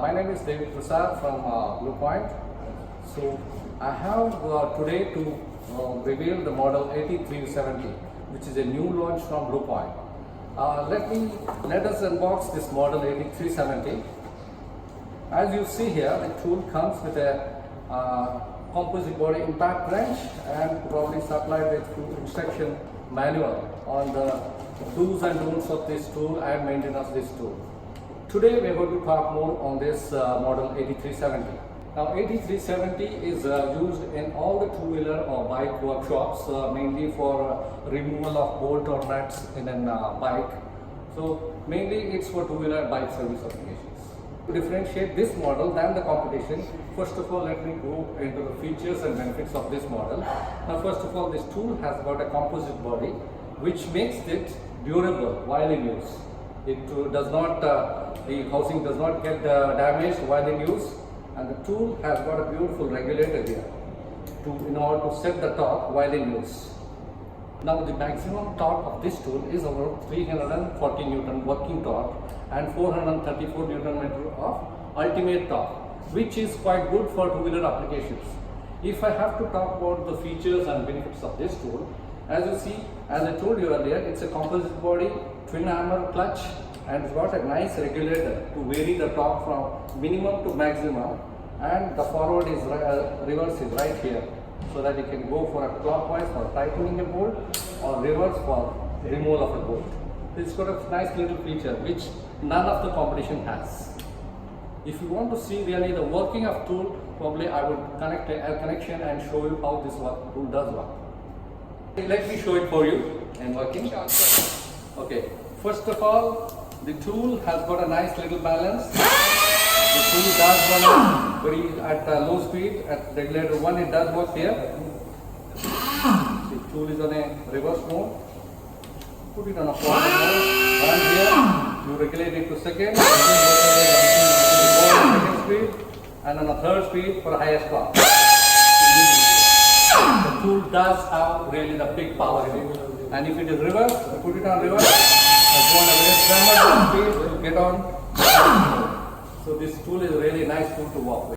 My name is David Prasad from BluePoint. So I have today to reveal the model AT370, which is a new launch from BluePoint. Let us unbox this model AT370. As you see here, the tool comes with a composite body impact wrench and probably supplied with instruction manual on the do's and don'ts of this tool and maintenance of this tool. Today we are going to talk more on this model AT370. Now AT370 is used in all the two-wheeler or bike workshops, mainly for removal of bolt or nuts in a bike. So mainly it's for two-wheeler bike service applications. To differentiate this model than the competition, first of all let me go into the features and benefits of this model. Now first of all, this tool has got a composite body which makes it durable while in use. It does not, the housing does not get damaged while in use, and the tool has got a beautiful regulator here in order to set the torque while in use. Now the maximum torque of this tool is about 340 Newton working torque and 434 Newton meter of ultimate torque, which is quite good for two-wheeler applications. If I have to talk about the features and benefits of this tool, as you see, as I told you earlier, it's a composite body, twin hammer clutch, and it's got a nice regulator to vary the torque from minimum to maximum, and the forward is reverse is right here, so that you can go for a clockwise for tightening a bolt or reverse for removal of a bolt. It's got a nice little feature which none of the competition has. If you want to see really the working of tool, probably I would connect a connection and show you how this tool does work. Let me show it for you in working. Okay, first of all, the tool has got a nice little balance. The tool does run at low speed. At regulator 1 it does work here. The tool is on a reverse mode. Put it on a forward mode. Run here. You regulate it to second. Second speed, and on a third speed for highest torque. The tool does have really the big power in it. And if it is reverse, you put it on reverse, go on a very standard speed, you get on. So this tool is a really nice tool to work with.